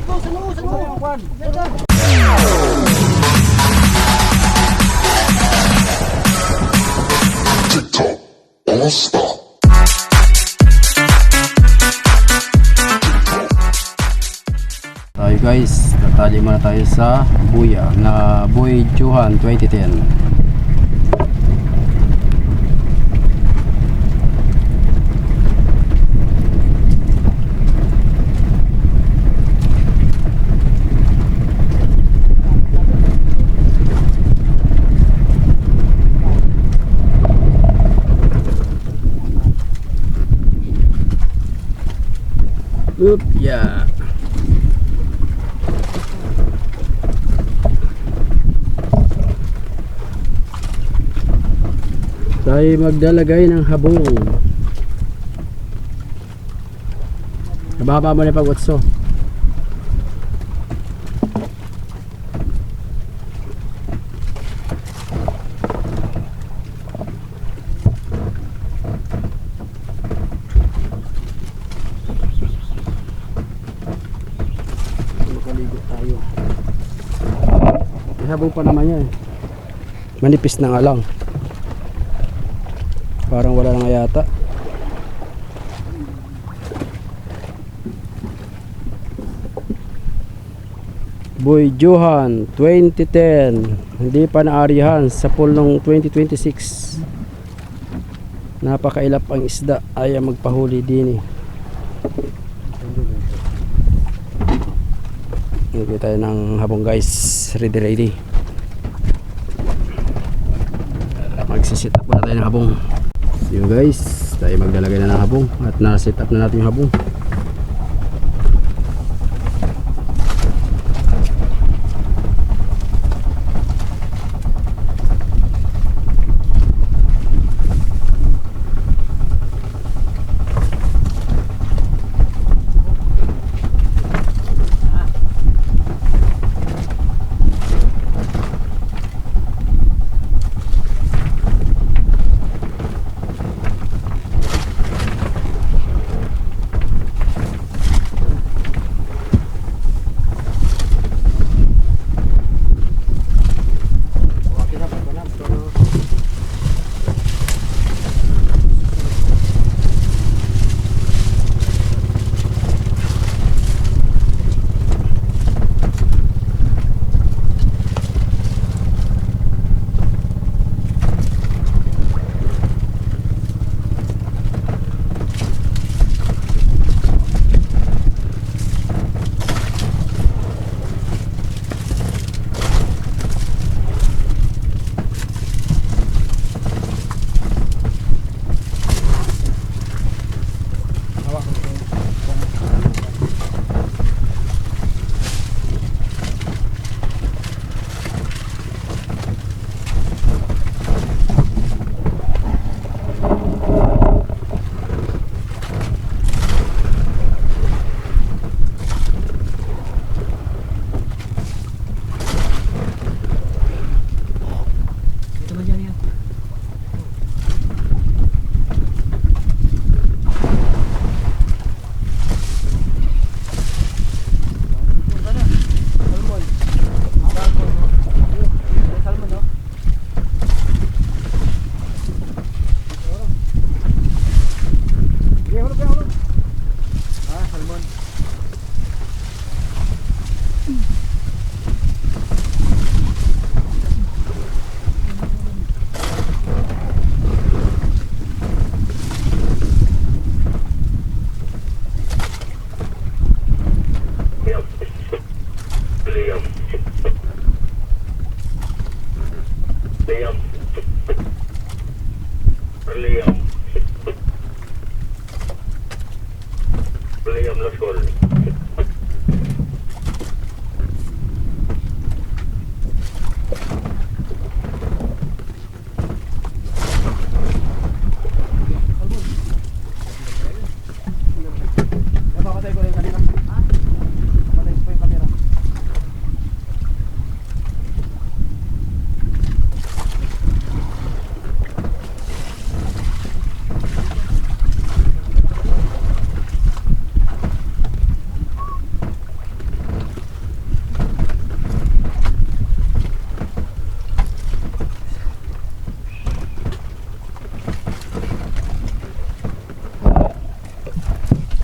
TikTok All-Star. Tayo guys, tatali muna tayo sa buya na Boy Johan 2010. Oop, yeah. Tayo magdalagay ng habong. Nababa mo na pag-utso. Makaligo tayo. May habong pa naman yan. Manipis na nga lang. Parang wala na nga yata. Boy Johan 2010. Hindi pa naarihan sa pool ng 2026. Napakailap ang isda. Ayaw magpahuli din eh. Nagay tayo ng habong guys. Ready. Magsisit up na tayo ng habong. Yun guys, tayo maglalagay na ng habong at na-set up na natin yung habong.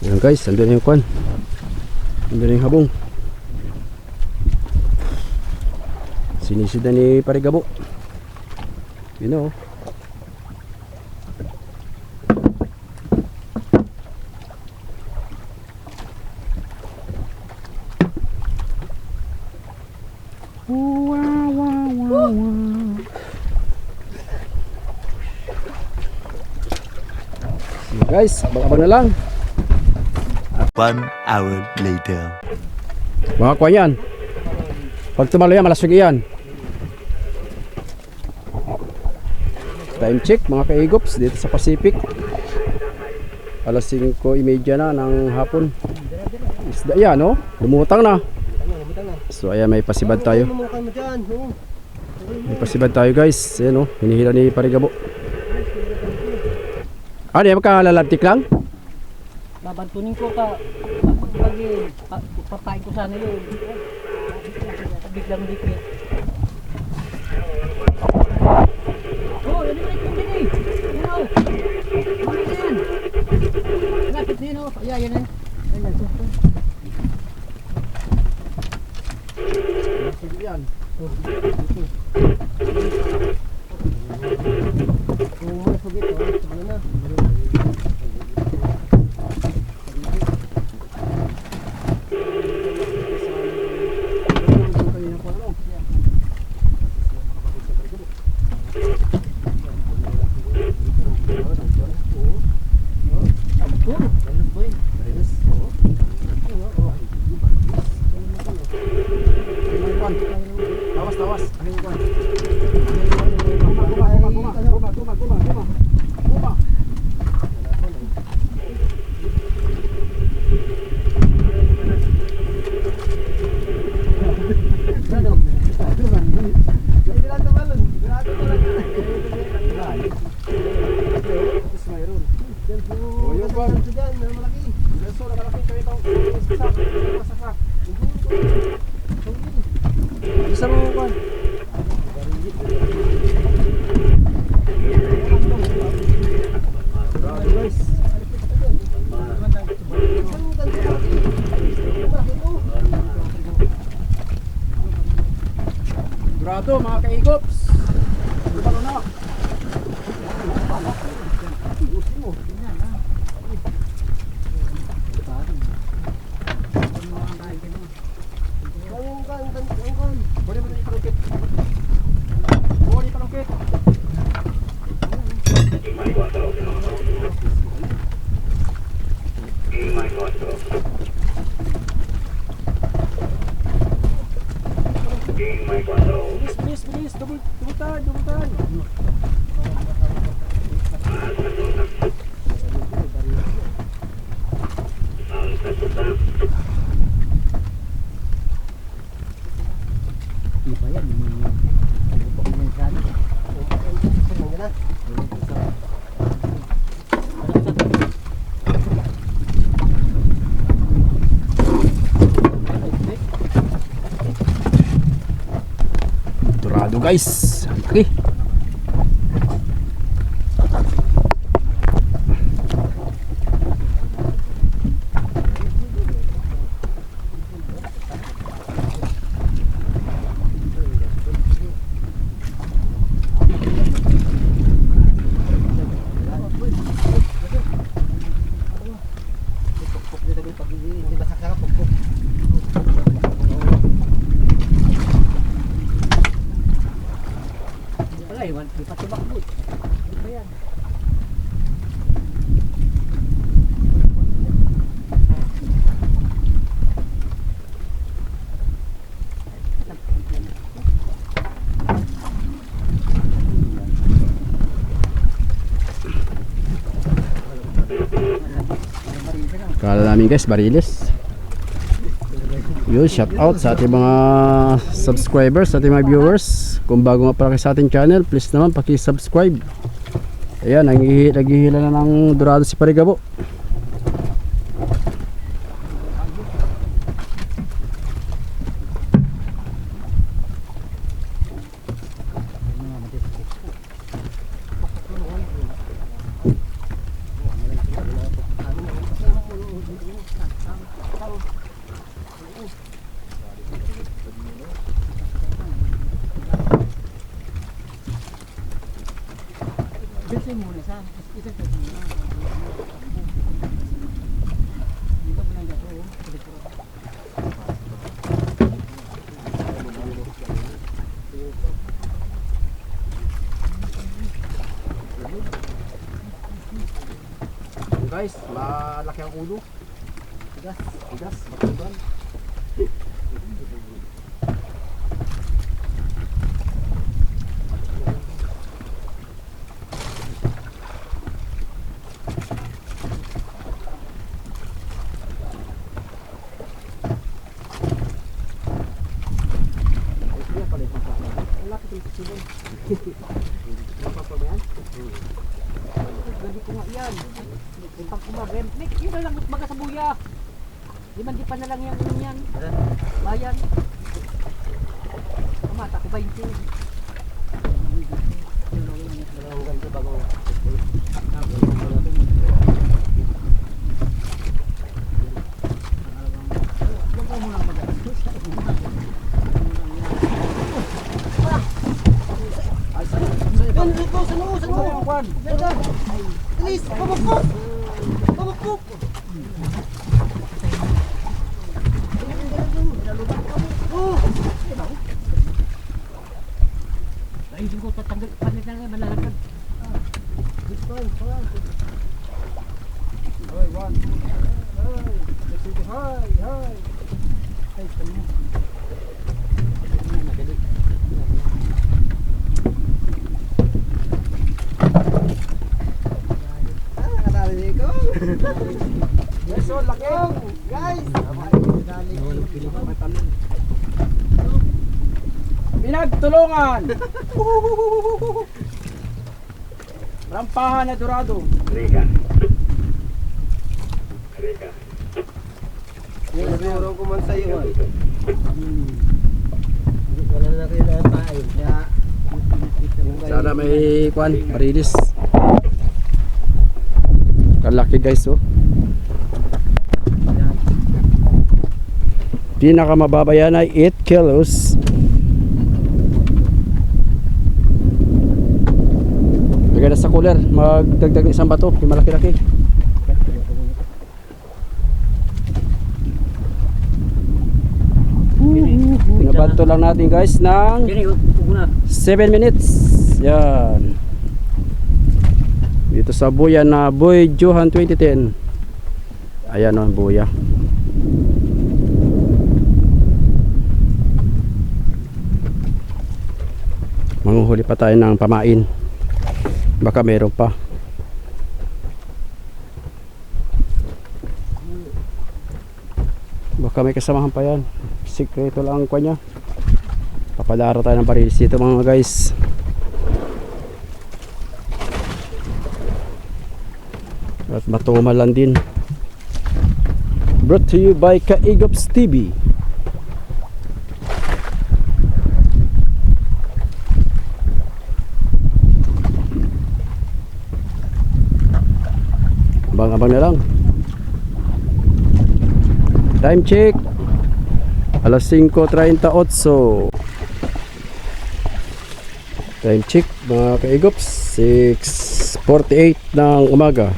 Ayan guys, andun na yung kwan. Andun na yung habong. Sinisida ni Parigabo. Yun o. Guys, abang-abang na lang. 1 hour later. Mga kuha yan. Pag tumalo yan, malasog yan. Time check mga kaigops dito sa Pacific. Alas 5:30 na ng hapon. Isda yan, no? Lumutang na. So ayan, may pasibad tayo. May pasibad tayo guys. Ayan, no? Hinihila ni Parigabo. Ano yan, magkakalalabtik lang? Babantunin ko ka papain ko sana yun. Biglang dikit. Oh, yan yung ito din eh. Yan o. Ano yan? Lapit din o. Ayan, yan eh. Ayan, Sige yan. kung masugit o, ano na. Tawas. Isa mo kwan. Grado mga kaigops. Balo na. Boleh boleh palungkit. Boleh palungkit. Bilis, double tahan. Dorado guys. Okay. Kala namin guys, bariles. Yun, shout out sa ating mga subscribers, sa ating mga viewers. Kung bago nga pala kayo sa ating channel, please naman paki-subscribe. Ayan, naghihila na ng dorado si Parigabo. Ilalim muna sa isang kasi muna. Dito mo lang gato. Guys, malaki ang ulo. Tigas. Tigas, matugan. Gabi ko nga yan. Pag kumagem. Yun na lang baga sa buya. Di pa na lang yan. Yan. Bayan. Kamata ko 20. Ay, hindi ko tatanggal. Panit na nga, malalagad. Pinagtulungan. Rampahan na Dorado. Siguro ko man sa'yo ay. Wala na kayo na pain. Sana may kwan, marilis. Kalaki guys oh. Pinakamababa yan ay 8 kilos. Lagay na sa cooler, magdagdag ng isang bato, yung malaki-laki. Pinabanto lang natin guys ng 7 minutes. Yan. Dito sa buya na Boy Johan 2010. Ayan o ang buya. Manguhuli pa tayo ng pamain. Baka meron pa. Baka may kasamahan pa yan. Sikreto lang ang kanya. Papadaro tayo ng barilis dito mga guys. At matumal lang din. Brought to you by Kaigops TV. Abang-abang na lang. Time check. Alas 5:38. Time check mga Kaigops, 6:48 ng umaga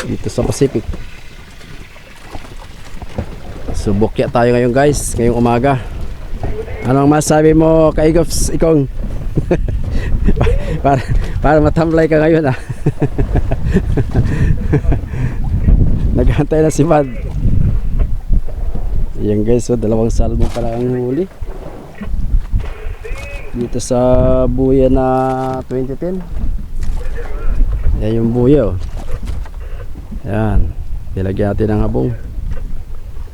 dito sa Pacific. Subukya tayo ngayon guys, ngayong umaga. Anong masabi mo Kaigops, Ikong? para matamlay ka ngayon ah. Naghantay na si Mad. Ayan guys, so dalawang salmon pala ang huli dito sa buya na 2010. Yan yung buya oh. Yan, nilagyan natin ng habong.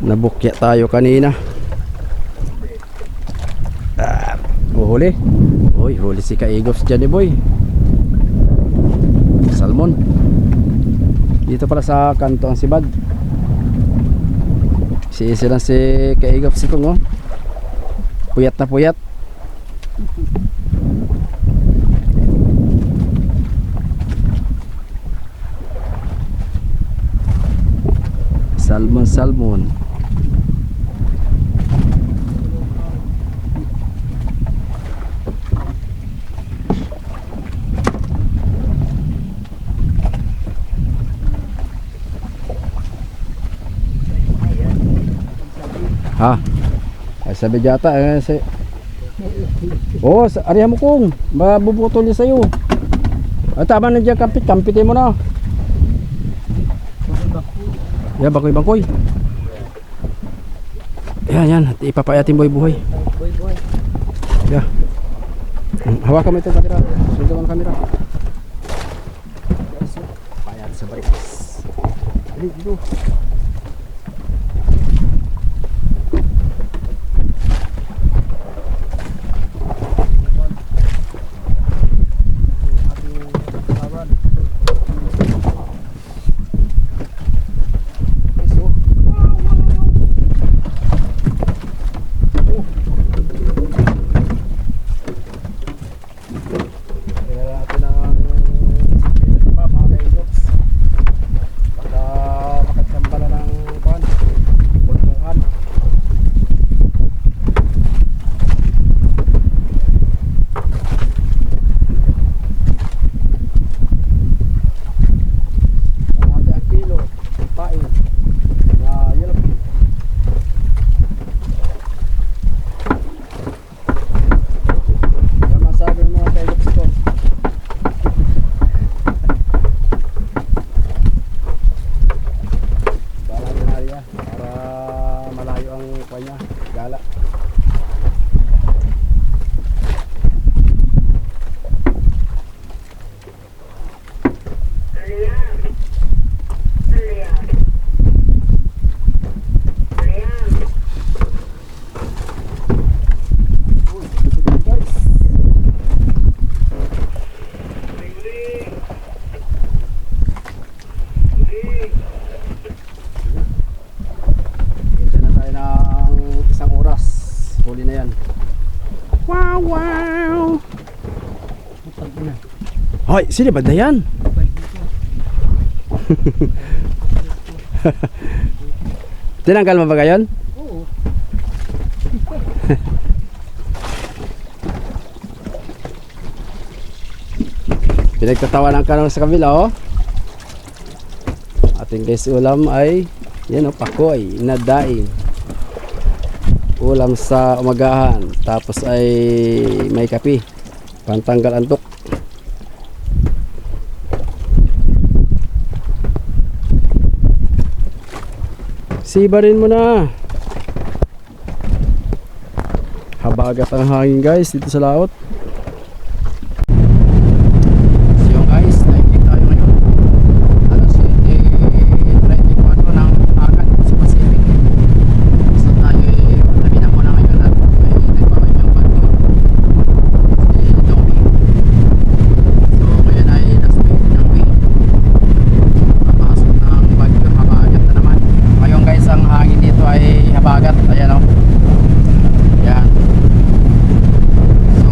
Nabukya tayo kanina. Huli. Uy, huli si Kaigops dyan boy. Salmon. Dito pala sa kanto ang sibad. Si lang si Kaigops Ikong oh. Puyat na puyat. Salmon. Ha? Ay sabi yata oh, arihan mo kung mabubutol niya sa'yo. Ay tama na dyan, kampitin mo na. Yan, bakoy. Yan, ipapayatin buhay. Boy. Yeah. Hawakan mo ito kamera. Sundan mo ang kamera. Payat sa barilis. Dito. Huli na yan. Wow. Hoy, sino ba na yan? Tinanggal mo ba ngayon? Oo. Pinagtatawanan ka naman sa kabila, oh. Ating guys ulam ay yan, oh, pakoy na daing. Ulam sa umagahan, tapos ay may kape pantanggal antok. Sibarin mo na. Habagat ang hangin guys dito sa laot. So yun guys, nakikita tayo ngayon alas 7:34 ng agad sa Pacific. So tayo tabi na muna ngayon at may nagpapay ng bagyo si Tommy. So ngayon ay last week ng week, papasok ng bagyo, habagat na naman. Ngayon guys, ang hangin dito ay habagat. Ayan o, yan. So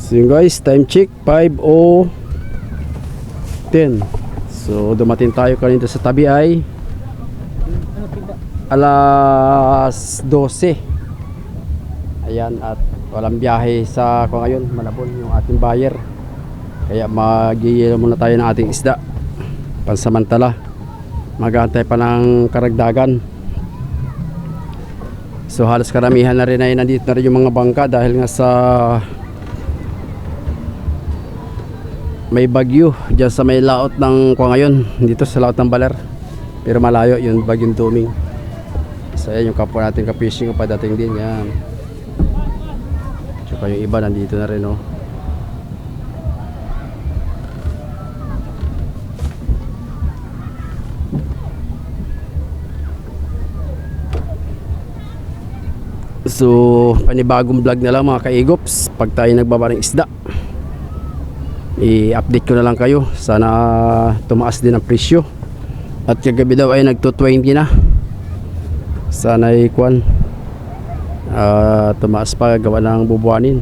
So yun guys, time check 5:10. So dumating tayo kanina sa tabi ay alas 12. Ayan, at walang biyahe sa kung ngayon, Malabon yung ating buyer. Kaya mag-iilo muna tayo ng ating isda pansamantala. Mag-aantay pa ng karagdagan. So halos karamihan na rin ay nandito na rin yung mga bangka dahil nga sa may bagyo dyan sa may laot ng kung ngayon, dito sa laot ng Baler. Pero malayo yung bagyong Duming. So ayan yung kapwa natin ka-fishing padating din yan. Tsaka yung iba nandito na rin, oh. So panibagong vlog na lang mga kaigops pag tayo nagbaba ng isda. I-update ko na lang kayo. Sana tumaas din ang presyo. At kagabi daw ay nagto-20 na. Sana ikuan tumaas pa gawa ng bubuanin.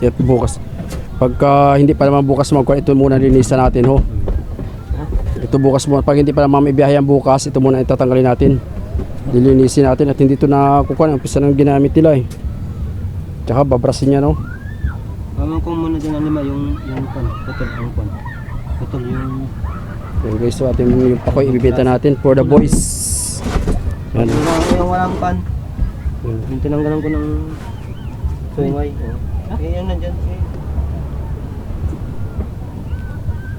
At bukas pagka hindi pa naman bukas magkuhan, ito muna linisan natin ho. Ito bukas muna, pag hindi pa naman may biyahe ang bukas, ito muna itatanggalin natin, lilinisin natin. At hindi ito na kukuhan, ang pisa ng ginamit nila eh. Tsaka babrasin niya, no. Mamang kung muna din anima yung putol ang kon. Putol yung Yung guys, so ating yung pakoy ibibenta natin for the boys. Yan. yung walang pan. Yung tinanggalan ko ng sungay. Yan nandyan.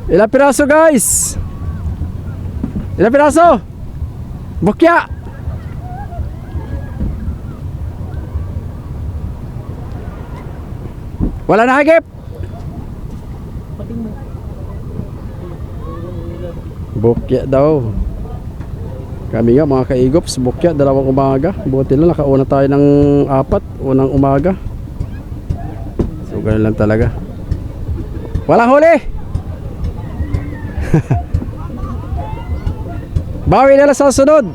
Ilang piraso guys? Ilang piraso? Bukya! Wala na hagip? Bukya daw. Kami nga mga kaigops, bukya, dalawang umaga. Buti lang, nakauna tayo ng 4, unang umaga. So ganun lang talaga. Walang huli! Bawi na lang sa sunod.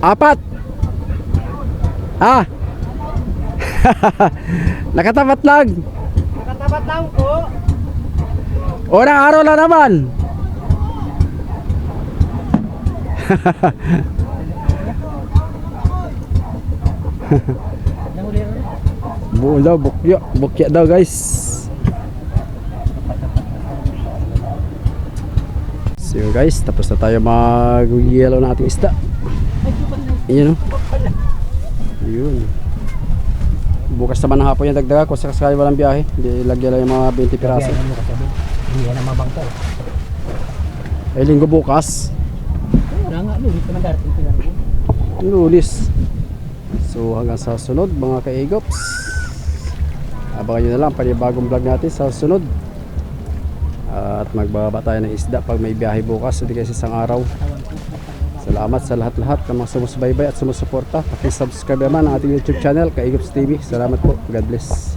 Apat. Ah. Nakatapat lang. Nakatapat lang po. Unang araw lang naman. Buo daw, bukya daw guys. So yun guys, tapos na tayo mag-yellow na ating isda. Ayan o. Yun. Bukas naman ng hapon yung dagdaga kung sakasakali walang biyahe. Hindi lagyan lang yung mga 20 piraso. Hindi yan ang mabangka. Ay linggo bukas. Wala nga, lulis naman darating sila. Lulis. So hanggang sa sunod mga kaigops. Abangan nyo na lang panibagong vlog natin sa sunod. At magbababa tayo ng isda pag may biyahe bukas. Hindi kasi isang araw. Salamat sa lahat-lahat ng mga sumusubaybay at sumusuporta. Paki-subscribe naman ang ating YouTube channel, Kaigops TV. Salamat po. God bless.